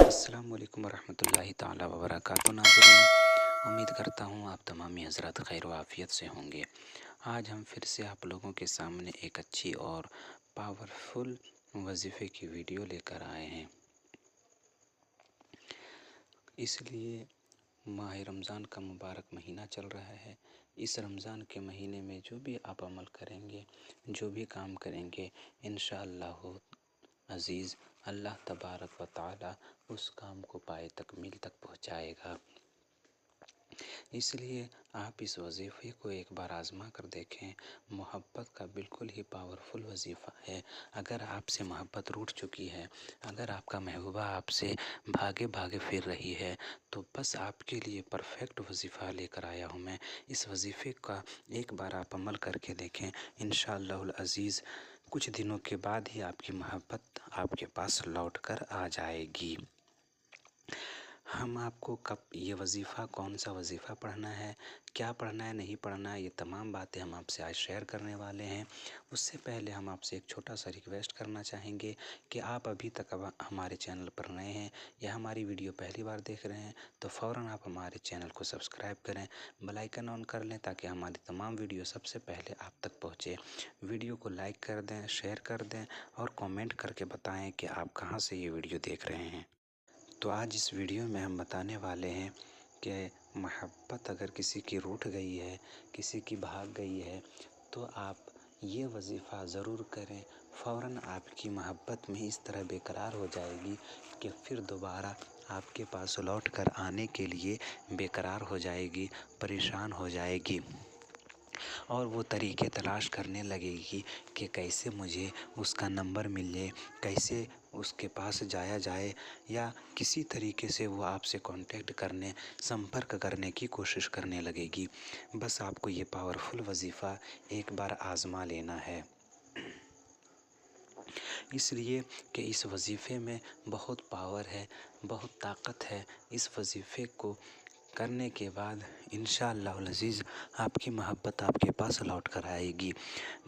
अस्सलाम वालेकुम वरहमतुल्लाहि ताला वबरकातुहू। नाज़रीन, उम्मीद करता हूँ आप तमामी हज़रात खैर व आफ़ियत से होंगे। आज हम फिर से आप लोगों के सामने एक अच्छी और पावरफुल वजीफ़े की वीडियो लेकर आए हैं। इसलिए माह रमज़ान का मुबारक महीना चल रहा है। इस रमज़ान के महीने में जो भी आप अमल करेंगे, जो भी काम करेंगे, इंशाअल्लाह अज़ीज़ अल्लाह तबारक व तआला उस काम को पाए तकमील तक पहुँचाएगा। इसलिए आप इस वजीफ़े को एक बार आज़मा कर देखें। मोहब्बत का बिल्कुल ही पावरफुल वजीफ़ा है। अगर आपसे मोहब्बत रूठ चुकी है, अगर आपका महबूबा आपसे भागे भागे फिर रही है, तो बस आपके लिए परफेक्ट वजीफ़ा लेकर आया हूँ मैं। इस वजीफ़े का एक बार आप अमल करके देखें। इंशाअल्लाहुल अज़ीज़ कुछ दिनों के बाद ही आपकी मोहब्बत आपके पास लौट कर आ जाएगी। हम आपको कब ये वजीफ़ा, कौन सा वजीफ़ा पढ़ना है, क्या पढ़ना है, नहीं पढ़ना है, ये तमाम बातें हम आपसे आज शेयर करने वाले हैं। उससे पहले हम आपसे एक छोटा सा रिक्वेस्ट करना चाहेंगे कि आप अभी तक अब हमारे चैनल पर नए हैं या हमारी वीडियो पहली बार देख रहे हैं तो फ़ौरन आप हमारे चैनल को सब्सक्राइब करें, बेल आइकन ऑन कर लें ताकि हमारी तमाम वीडियो सबसे पहले आप तक पहुँचे। वीडियो को लाइक कर दें, शेयर कर दें और कमेंट करके बताएं कि आप कहाँ से ये वीडियो देख रहे हैं। तो आज इस वीडियो में हम बताने वाले हैं कि मोहब्बत अगर किसी की रूठ गई है, किसी की भाग गई है, तो आप ये वजीफ़ा ज़रूर करें। फ़ौरन आपकी मोहब्बत में इस तरह बेकरार हो जाएगी कि फिर दोबारा आपके पास लौट कर आने के लिए बेकरार हो जाएगी, परेशान हो जाएगी और वो तरीके तलाश करने लगेगी कि कैसे मुझे उसका नंबर मिल जाए, कैसे उसके पास जाया जाए, या किसी तरीके से वो आपसे कांटेक्ट करने, संपर्क करने की कोशिश करने लगेगी। बस आपको ये पावरफुल वजीफ़ा एक बार आज़मा लेना है। इसलिए कि इस वजीफ़े में बहुत पावर है, बहुत ताकत है। इस वजीफ़े को करने के बाद इंशाअल्लाहुल अज़ीज़ आपकी मोहब्बत आपके पास लौट कर आएगी।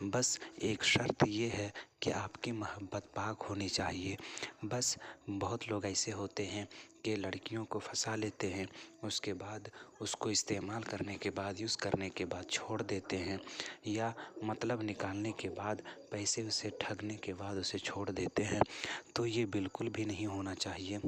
बस एक शर्त ये है कि आपकी मोहब्बत पाक होनी चाहिए। बस बहुत लोग ऐसे होते हैं कि लड़कियों को फंसा लेते हैं, उसके बाद उसको इस्तेमाल करने के बाद, यूज़ करने के बाद छोड़ देते हैं, या मतलब निकालने के बाद, पैसे उसे ठगने के बाद उसे छोड़ देते हैं। तो ये बिल्कुल भी नहीं होना चाहिए।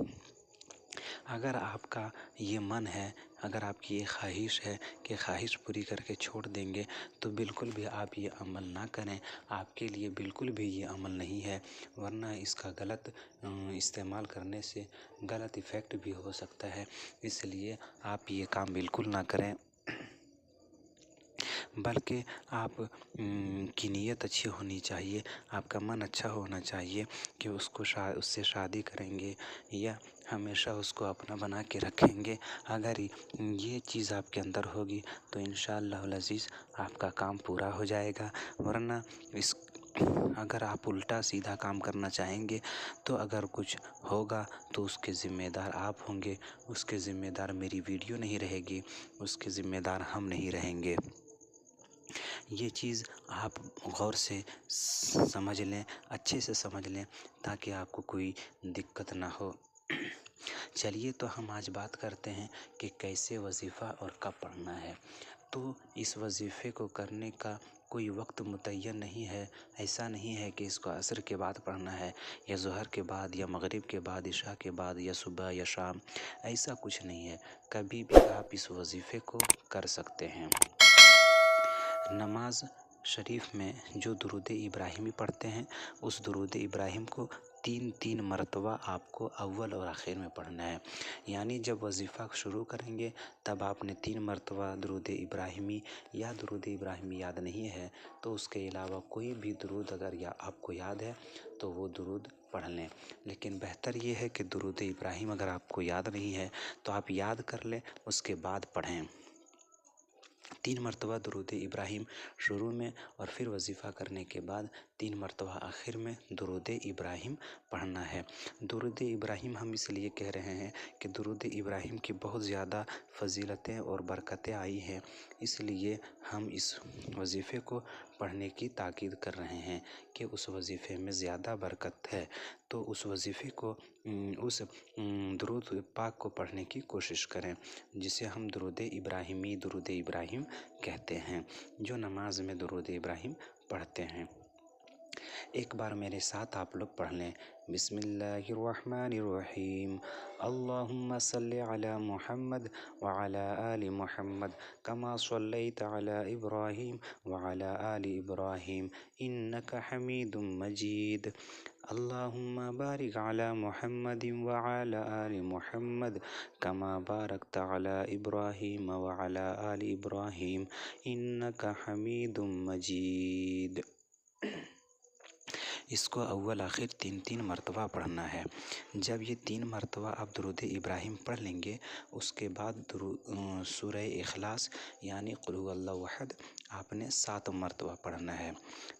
अगर आपका ये मन है, अगर आपकी ये ख्वाहिश है कि ख्वाहिश पूरी करके छोड़ देंगे, तो बिल्कुल भी आप ये अमल ना करें। आपके लिए बिल्कुल भी ये अमल नहीं है, वरना इसका गलत इस्तेमाल करने से गलत इफ़ेक्ट भी हो सकता है। इसलिए आप ये काम बिल्कुल ना करें, बल्कि आप की नीयत अच्छी होनी चाहिए, आपका मन अच्छा होना चाहिए कि उससे शादी करेंगे या हमेशा उसको अपना बना के रखेंगे। अगर ये चीज़ आपके अंदर होगी तो इंशाअल्लाहुल अज़ीज़ आपका काम पूरा हो जाएगा। वरना अगर आप उल्टा सीधा काम करना चाहेंगे तो अगर कुछ होगा तो उसके ज़िम्मेदार आप होंगे, उसके ज़िम्मेदार मेरी वीडियो नहीं रहेगी, उसके ज़िम्मेदार हम नहीं रहेंगे। ये चीज़ आप गौर से समझ लें, अच्छे से समझ लें ताकि आपको कोई दिक्कत ना हो। चलिए तो हम आज बात करते हैं कि कैसे वजीफ़ा और कब पढ़ना है। तो इस वजीफ़े को करने का कोई वक्त मुतय्यन नहीं है। ऐसा नहीं है कि इसको असर के बाद पढ़ना है या ज़ोहर के बाद या मगरिब के बाद, इशा के बाद या सुबह या शाम, ऐसा कुछ नहीं है। कभी भी आप इस वजीफ़े को कर सकते हैं। नमाज शरीफ में जो दुरूद इब्राहिमी पढ़ते हैं, उस दुरूद इब्राहिम को 3 मरतबा आपको अव्वल और आखिर में पढ़ना है। यानी जब वजीफ़ा शुरू करेंगे तब आपने 3 मरतबा दुरूद इब्राहिमी या दुरूद इब्राहिमी याद नहीं है तो उसके अलावा कोई भी दुरूद अगर आपको याद है तो वो दुरूद पढ़ लें। लेकिन बेहतर ये है कि दुरूद इब्राहिम अगर आपको याद नहीं है तो आप याद कर लें, उसके बाद पढ़ें। 3 مرتبہ درود ابراہیم شروع میں اور پھر وظیفہ کرنے کے بعد 3 مرتبہ آخر میں درود ابراہیم پڑھنا ہے۔ درود ابراہیم ہم اس لیے کہہ رہے ہیں کہ درود ابراہیم کی بہت زیادہ فضیلتیں اور برکتیں آئی ہیں، اس لیے ہم اس وظیفے کو پڑھنے کی تاکید کر رہے ہیں کہ اس وظیفے میں زیادہ برکت ہے، تو اس وظیفے کو اس درود پاک کو پڑھنے کی کوشش کریں، جسے ہم درود ابراہیم کہتے ہیں، جو نماز میں درود ابراہیم پڑھتے ہیں۔ ایک بار میرے ساتھ آپ لوگ پڑھ لیں، بسم اللہ الرحمن الرحیم، اللہم صلی علی محمد وعلی آل محمد کما صلیت علی ابراہیم وعلی آل ابراہیم انک حمید مجید، اللہم بارک علی محمد وعلی آل محمد کما بارکت علی ابراہیم وعلی آل ابراہیم انک حمید مجید۔ اس کو اول آخر 3 مرتبہ پڑھنا ہے۔ جب یہ 3 مرتبہ آپ درود ابراہیم پڑھ لیں گے، اس کے بعد سورہ اخلاص یعنی قل هو اللہ احد آپ نے 7 مرتبہ پڑھنا ہے۔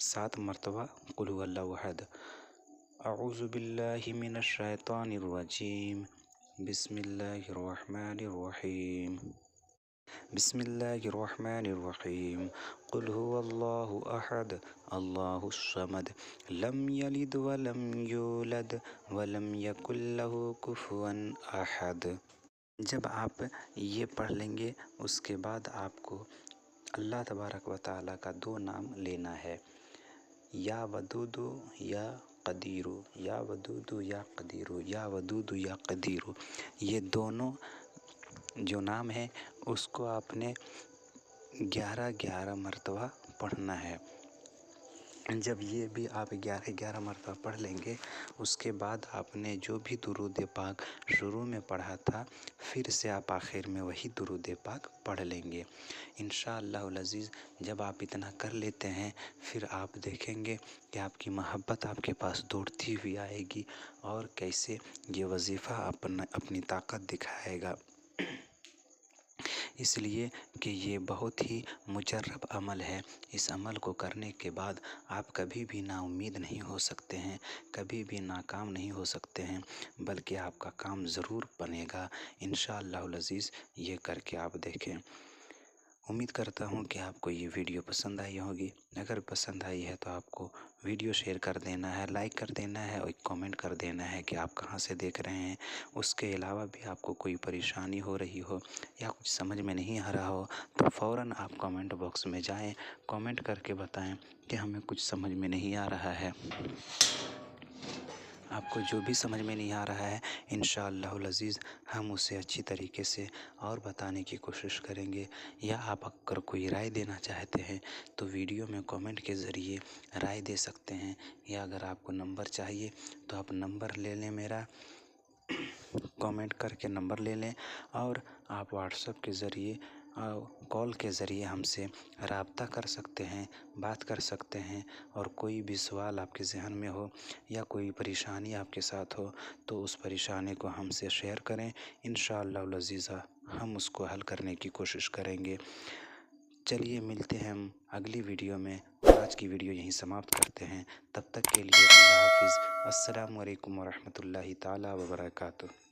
7 مرتبہ قل هو اللہ احد۔ اعوذ باللہ من الشیطان الرجیم، بسم اللہ الرحمن الرحیم، بسم اللہ الرحمن الرحیم، قل هو اللہ احد اللہ الصمد لم یلد ولم یولد ولم یکن لہ کفوا احد۔ جب آپ یہ پڑھ لیں گے، اس کے بعد آپ کو اللہ تبارک و تعالیٰ کا 2 نام لینا ہے، یا ودود یا قدیر، یا ودود یا قدیر، یا ودود یا قدیر، یہ دونوں جو نام ہیں اس کو آپ نے 11 مرتبہ پڑھنا ہے۔ جب یہ بھی آپ 11 مرتبہ پڑھ لیں گے، اس کے بعد آپ نے جو بھی درود پاک شروع میں پڑھا تھا، پھر سے آپ آخر میں وہی درود پاک پڑھ لیں گے انشاءاللہ العزیز۔ جب آپ اتنا کر لیتے ہیں، پھر آپ دیکھیں گے کہ آپ کی محبت آپ کے پاس دوڑتی ہوئی آئے گی، اور کیسے یہ وظیفہ اپنی طاقت دکھائے گا، اس لیے کہ یہ بہت ہی مجرب عمل ہے۔ اس عمل کو کرنے کے بعد آپ کبھی بھی نا امید نہیں ہو سکتے ہیں، کبھی بھی ناکام نہیں ہو سکتے ہیں، بلکہ آپ کا کام ضرور بنے گا انشاءاللہ العزیز۔ یہ کر کے آپ دیکھیں۔ امید کرتا ہوں کہ آپ کو یہ ویڈیو پسند آئی ہوگی۔ اگر پسند آئی ہے تو آپ کو ویڈیو شیئر کر دینا ہے، لائک کر دینا ہے، اور ایک کامنٹ کر دینا ہے کہ آپ کہاں سے دیکھ رہے ہیں۔ اس کے علاوہ بھی آپ کو کوئی پریشانی ہو رہی ہو یا کچھ سمجھ میں نہیں آ رہا ہو تو فوراً آپ کامنٹ باکس میں جائیں، کامنٹ کر کے بتائیں کہ ہمیں کچھ سمجھ میں نہیں آ رہا ہے۔ آپ کو جو بھی سمجھ میں نہیں آ رہا ہے، انشاءاللہ العزیز ہم اسے اچھی طریقے سے اور بتانے کی کوشش کریں گے، یا آپ اگر کوئی رائے دینا چاہتے ہیں تو ویڈیو میں کامنٹ کے ذریعے رائے دے سکتے ہیں، یا اگر آپ کو نمبر چاہیے تو آپ نمبر لے لیں میرا، کامنٹ کر کے نمبر لے لیں، اور آپ واٹس ایپ کے ذریعے کال کے ذریعے ہم سے رابطہ کر سکتے ہیں، بات کر سکتے ہیں، اور کوئی بھی سوال آپ کے ذہن میں ہو یا کوئی پریشانی آپ کے ساتھ ہو تو اس پریشانی کو ہم سے شیئر کریں، انشاءاللہ العزیز ہم اس کو حل کرنے کی کوشش کریں گے۔ چلیے ملتے ہیں ہم اگلی ویڈیو میں، اور آج کی ویڈیو یہیں سماپت کرتے ہیں۔ تب تک کے لیے اللہ حافظ، السلام علیکم ورحمۃ اللہ تعالیٰ وبرکاتہ۔